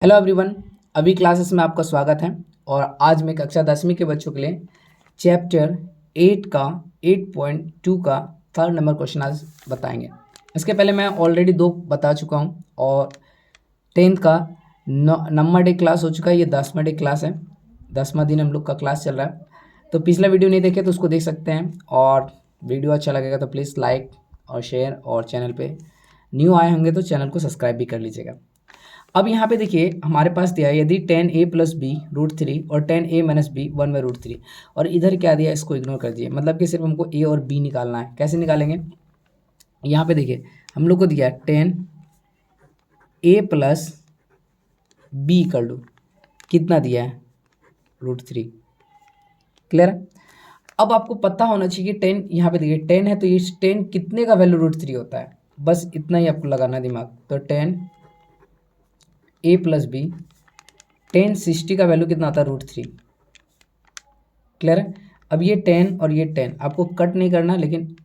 Hello everyone. अभी classes में आपका स्वागत है और आज मैं कक्षा 10वीं के बच्चों के लिए चैप्टर 8 का 8.2 का थर्ड नंबर क्वेश्चन आज बताएंगे। इसके पहले मैं ऑलरेडी 2 बता चुका हूं और 10th का नंबर डे क्लास हो चुका है। ये 10वां डे क्लास है, 10वां दिन हम लोग का क्लास चल रहा है। तो पिछला वीडियो नहीं देखे तो उसको देख सकते हैं और वीडियो अच्छा लगेगा तो प्लीज़ लाइक और शेयर और चैनल पर न्यू आए होंगे तो चैनल को सब्सक्राइब भी कर लीजिएगा। अब यहाँ पे देखिए हमारे पास दिया है यदि 10a + b √3 और 10a - b 1/√3 और इधर क्या दिया है इसको इग्नोर कर दिए। मतलब कि सिर्फ हमको a और b निकालना है। कैसे निकालेंगे? यहाँ पे देखिए हम लोग को दिया है 10a + b = कितना दिया है? √3। क्लियर है? अब आपको पता होना चाहिए कि 10 यहाँ पे देखिए 10 है तो ये 10 कितने का वैल्यू √3 होता है, बस इतना ही आपको लगाना है दिमाग। तो 10a + b 1060 का वैल्यू कितना आता है? √3। क्लियर है? अब ये 10 और ये 10 आपको कट नहीं करना, लेकिन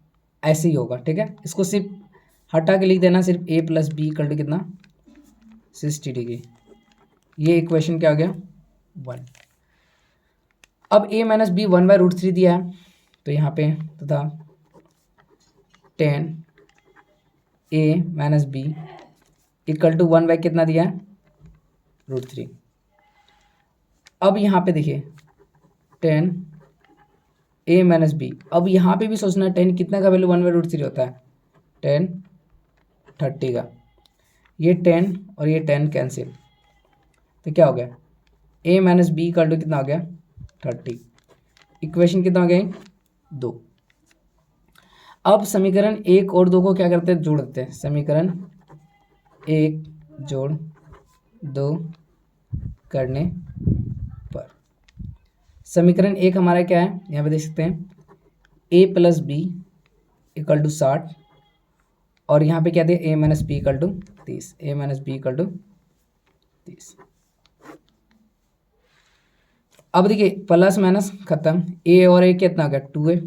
ऐसे ही होगा। ठीक है, इसको सिर्फ हटा के लिख देना, सिर्फ a + b = कितना? 60 डिग्री। ये इक्वेशन क्या हो गया? 1। अब a - b 1/√3 दिया है तो यहाँ पे तथा 10a - b = 1/, कितना दिया है? √3। अब यहाँ पे देखिए 10a - b, अब यहाँ पे भी सोचना है 10 कितना का वैल्यू 1/√3 होता है? 10 30 का। ये 10 और ये 10 कैंसिल, तो क्या हो गया? a - b = कितना हो गया? 30। इक्वेशन कितना हो गया? 2। अब समीकरण 1 और 2 को क्या करते हैं? जोड़ देते हैं। समीकरण 1 + 2 करने पर समीकरण 1 हमारा क्या है? यहाँ पे देख सकते हैं a + b = 60 और यहाँ पे क्या दिया? a - b = 30। a - b = 30। अब देखिए प्लस माइनस खत्म, a और a कितना हो गया? 2a।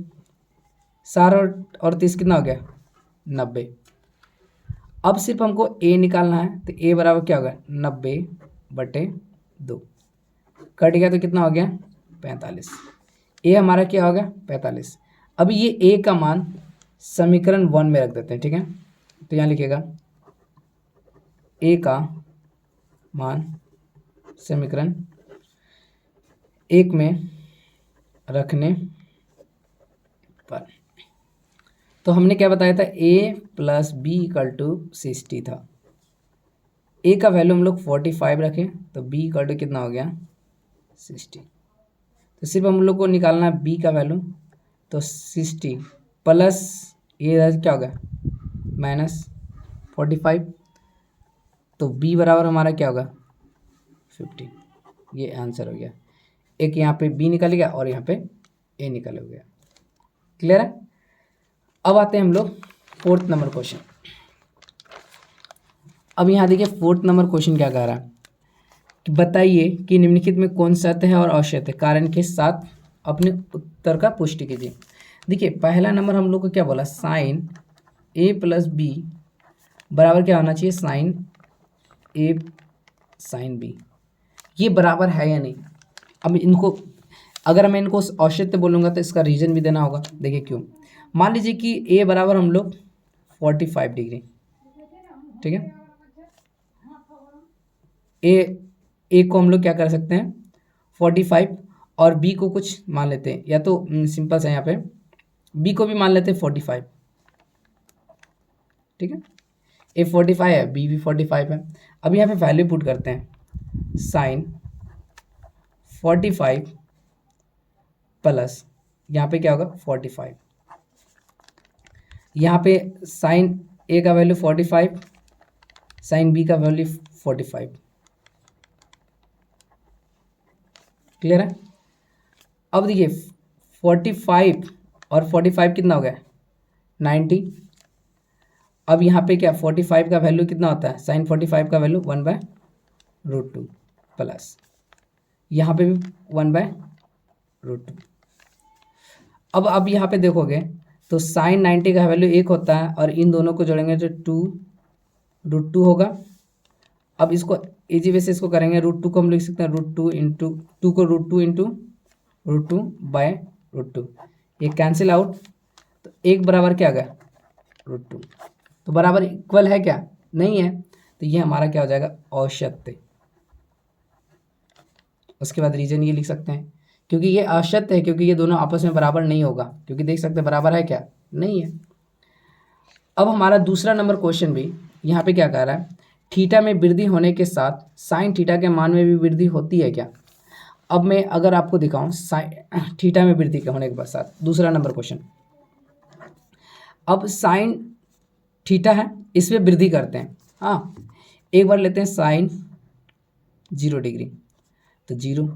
60 और 30 कितना हो गया? 90। अब सिर्फ हमको a निकालना है तो a बराबर क्या होगा? 90/2। कट गया तो कितना हो गया? 45। a हमारा क्या हो गया? 45। अब ये a का मान समीकरण 1 में रख देते हैं। ठीक है, तो यहाँ लिखिएगा a का मान समीकरण 1 में रखने पर, तो हमने क्या बताया था? a + b = 60 था। a का वैल्यू हम लोग 45 रखें तो b = कितना हो गया? 60। तो सिर्फ हम लोग को निकालना है b का वैल्यू, तो 60 प्लस ये क्या होगा? -45। तो b बराबर हमारा क्या होगा? 50। ये आंसर हो गया। एक यहाँ पे b निकल गया और यहाँ पे a निकल गया। क्लियर है? अब आते हैं हम लोग 4th नंबर क्वेश्चन। अब यहाँ देखिए 4th नंबर क्वेश्चन क्या कह रहा है कि बताइए कि निम्नलिखित में कौन सत्य है और असत्य कारण के साथ अपने उत्तर का पुष्टि कीजिए। देखिए पहला नंबर हम लोग को क्या बोला? साइन a + b बराबर क्या होना चाहिए? Sine a sine b। ये बराबर है या नहीं? अब इनको अगर मैं इनको औचित्य बोलूँगा तो इसका रीज़न भी देना होगा। देखिए क्यों। मान लीजिए कि a बराबर हम लोग 45 डिग्री, ठीक है, ए को हम लोग क्या कर सकते हैं? 45 और b को कुछ मान लेते हैं, या तो सिंपल सा यहाँ पे b को भी मान लेते हैं 45। ठीक है, a 45 है, b भी 45 है। अब यहाँ पे वैल्यू पुट करते हैं। साइन 45 प्लस यहाँ पे क्या होगा? 45। यहाँ पे साइन a का वैल्यू 45, साइन b का वैल्यू 45। क्लियर है? अब देखिए 45 और 45 कितना हो गया? 90। अब यहाँ पे क्या 45 का वैल्यू कितना होता है? साइन 45 का वैल्यू 1/√2 प्लस यहाँ पे भी 1/√2। अब यहाँ पे देखोगे तो साइन 90 का वैल्यू 1 होता है और इन दोनों को जोड़ेंगे तो 2√2 होगा। अब इसको इजी वे से इसको करेंगे, √2 को हम लिख सकते हैं √2 इंटू टू को √2 इंटू √2 बाय √2, ये कैंसिल आउट, तो एक बराबर क्या आ गया √2, तो बराबर इक्वल है क्या, नहीं है, तो ये हमारा क्या हो जाएगा औसत्य। उसके बाद रीजन ये लिख सकते हैं, क्योंकि ये असत्य है, क्योंकि ये दोनों आपस में बराबर नहीं होगा, क्योंकि देख सकते हैं बराबर है क्या, नहीं है। अब हमारा दूसरा नंबर क्वेश्चन भी यहाँ पे क्या कह रहा है, थीटा में वृद्धि होने के साथ साइन थीटा के मान में भी वृद्धि होती है क्या। अब मैं अगर आपको दिखाऊं साइन थीटा में वृद्धि के होने के साथ, दूसरा नंबर क्वेश्चन, अब साइन थीटा है, इसमें वृद्धि करते हैं, हाँ एक बार लेते हैं साइन 0 डिग्री, तो 0,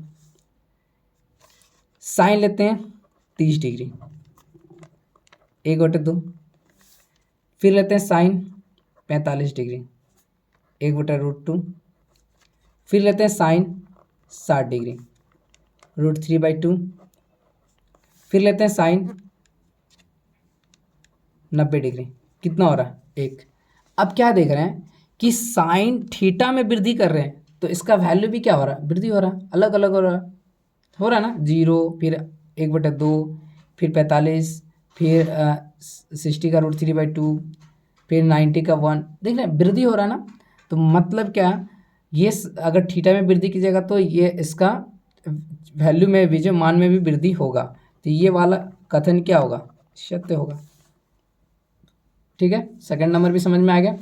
साइन लेते हैं 30 डिग्री, 1/2, फिर लेते हैं साइन 45 डिग्री, 1/√2, फिर लेते हैं साइन 60 डिग्री, √3/2, फिर लेते हैं साइन 90 डिग्री, कितना हो रहा है 1। अब क्या देख रहे हैं कि साइन थीटा में वृद्धि कर रहे हैं, तो इसका वैल्यू भी क्या हो रहा है, वृद्धि हो रहा है, अलग अलग हो रहा है ना, 0, फिर 1/2, फिर 45, फिर 60 का √3/2, फिर 90 का 1, देख रहे हैं वृद्धि हो रहा है ना। तो मतलब क्या, ये अगर थीटा में वृद्धि कीजिएगा तो ये इसका वैल्यू में भी, जो मान में भी वृद्धि होगा, तो ये वाला कथन क्या होगा, सत्य होगा। ठीक है, सेकंड नंबर भी समझ में आ गया।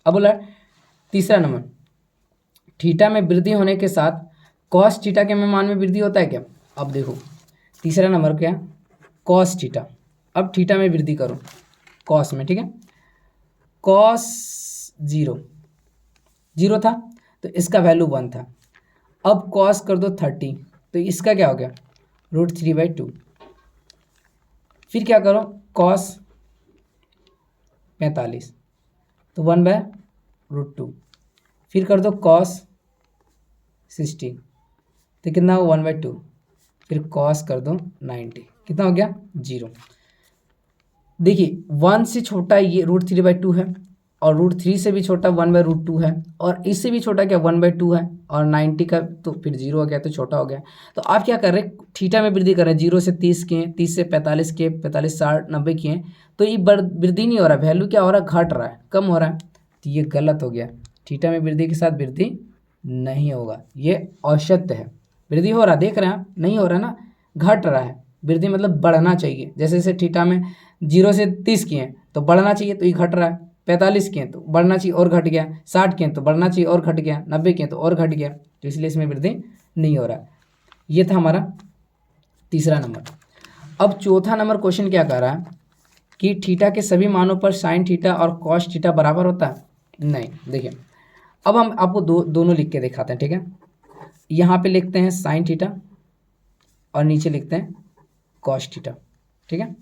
अब बोला तीसरा नंबर, थीटा में वृद्धि होने के साथ कॉस थीटा के मान में वृद्धि होता है क्या। अब देखो तीसरा नंबर क्या, कॉस थीटा, अब थीटा में वृद्धि करो कॉस में, ठीक है, कॉस 0 था तो इसका वैल्यू 1 था, अब कॉस कर दो 30, तो इसका क्या हो गया √3/2, फिर क्या करो कॉस 45, तो 1/√2, फिर कर दो कॉस 60, तो कितना हो 1/2, फिर कॉस कर दो 90, कितना हो गया 0। देखिए 1 से छोटा ये √3/2 है, और √3 से भी छोटा 1/√2 है, और इससे भी छोटा क्या 1/2 है, और 90 का तो फिर 0 हो गया, तो छोटा हो गया। तो आप क्या कर रहे हैं, थीटा में वृद्धि कर रहे हैं, 0 से 30 किए, 30 से 45 किए, 45 60 90 किए, तो ये वृद्धि नहीं हो रहा, वैल्यू क्या हो रहा है, घट रहा है, कम हो रहा है, तो ये गलत हो गया। थीटा में वृद्धि के साथ वृद्धि नहीं होगा, ये औसत्य है। वृद्धि हो रहा है, देख रहे हैं, नहीं हो रहा ना, घट रहा है, वृद्धि मतलब बढ़ना चाहिए, जैसे जैसे थीटा में 0 से 30 किए तो बढ़ना चाहिए, तो ये घट रहा है, 45 किए तो बढ़ना चाहिए और घट गया, 60 किए तो बढ़ना चाहिए और घट गया, 90 किए तो और घट गया, तो इसलिए इसमें वृद्धि नहीं हो रहा है। ये था हमारा तीसरा नंबर। अब चौथा नंबर क्वेश्चन क्या कह रहा है कि थीटा के सभी मानों पर साइन थीटा और कॉस थीटा बराबर होता है, नहीं। देखिए अब हम आपको दोनों लिख के दिखाते हैं, ठीक है, यहाँ पे लिखते हैं साइन थीटा और नीचे लिखते हैं कॉस थीटा, ठीक है।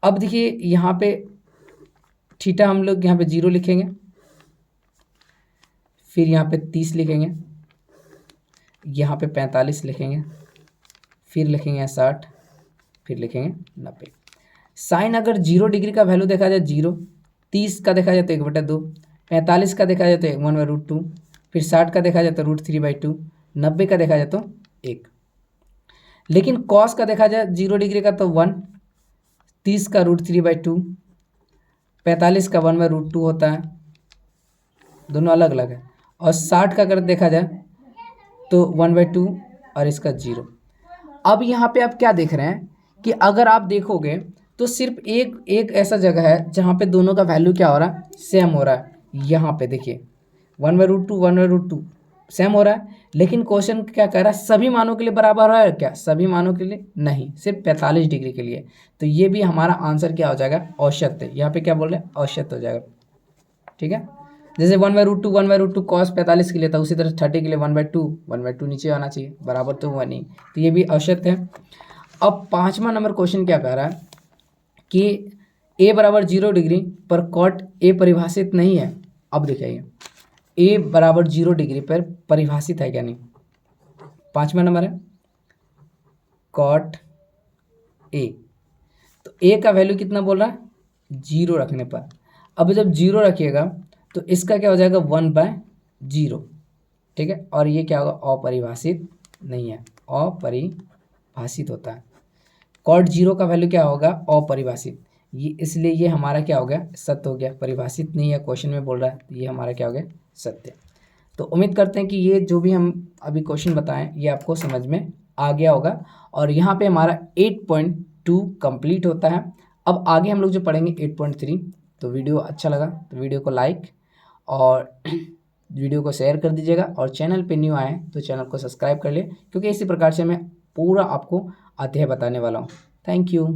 अब देखिए यहाँ पे थीटा हम लोग यहाँ पे 0 लिखेंगे, फिर यहाँ पे 30 लिखेंगे, यहाँ पे 45 लिखेंगे, फिर लिखेंगे 60, फिर लिखेंगे 90। साइन अगर 0 डिग्री का वैल्यू देखा जाए 0, 30 का देखा जाए तो 1/2, 45 का देखा जाए तो 1/√2, फिर 60 का देखा जाए तो √3/2, 90 का देखा जाए तो 1। लेकिन कॉस का देखा जाए 0 डिग्री का तो 1, 30 का √3/2, 45 का 1/√2 होता है, दोनों अलग अलग है, और 60 का अगर देखा जाए तो 1/2 और इसका 0। अब यहाँ पे आप क्या देख रहे हैं कि अगर आप देखोगे तो सिर्फ एक ऐसा जगह है जहाँ पे दोनों का वैल्यू क्या हो रहा है, सेम हो रहा है। यहाँ पे देखिए 1/√2 सेम हो रहा है, लेकिन क्वेश्चन क्या कह रहा है, सभी मानों के लिए बराबर हो रहा है क्या, सभी मानों के लिए नहीं, सिर्फ 45 डिग्री के लिए। तो ये भी हमारा आंसर क्या हो जाएगा, औसत्य। यहाँ पे क्या बोल रहे हैं, औसत्य हो जाएगा, ठीक है। जैसे 1/√2 कॉस 45 के लिए था, उसी तरह 30 के लिए 1/2 नीचे आना चाहिए, बराबर तो हुआ नहीं, तो ये भी औसत्य है। अब पाँचवा नंबर क्वेश्चन क्या कह रहा है कि a बराबर 0 डिग्री पर कॉट a परिभाषित नहीं है। अब देखिए a बराबर 0 डिग्री पर परिभाषित है क्या नहीं, पाँचवा नंबर है कॉट a, तो a का वैल्यू कितना बोल रहा है 0 रखने पर। अब जब 0 रखिएगा तो इसका क्या हो जाएगा 1/√2, 0, ठीक है। और ये क्या होगा, अपरिभाषित नहीं है, अपरिभाषित होता है। कॉट 0 का वैल्यू क्या होगा, अपरिभाषित, ये इसलिए ये हमारा क्या हो गया, सत्य हो गया। परिभाषित नहीं है, क्वेश्चन में बोल रहा है, तो ये हमारा क्या हो गया, सत्य। तो उम्मीद करते हैं कि ये जो भी हम अभी क्वेश्चन बताएं ये आपको समझ में आ गया होगा। और यहाँ पे हमारा 8.2 कंप्लीट होता है। अब आगे हम लोग जो पढ़ेंगे 8.3। तो वीडियो अच्छा लगा तो वीडियो को लाइक और वीडियो को शेयर कर दीजिएगा, और चैनल पे न्यू आए तो चैनल को सब्सक्राइब कर ले, क्योंकि इसी प्रकार से मैं पूरा आपको अध्याय बताने वाला हूँ। Thank you.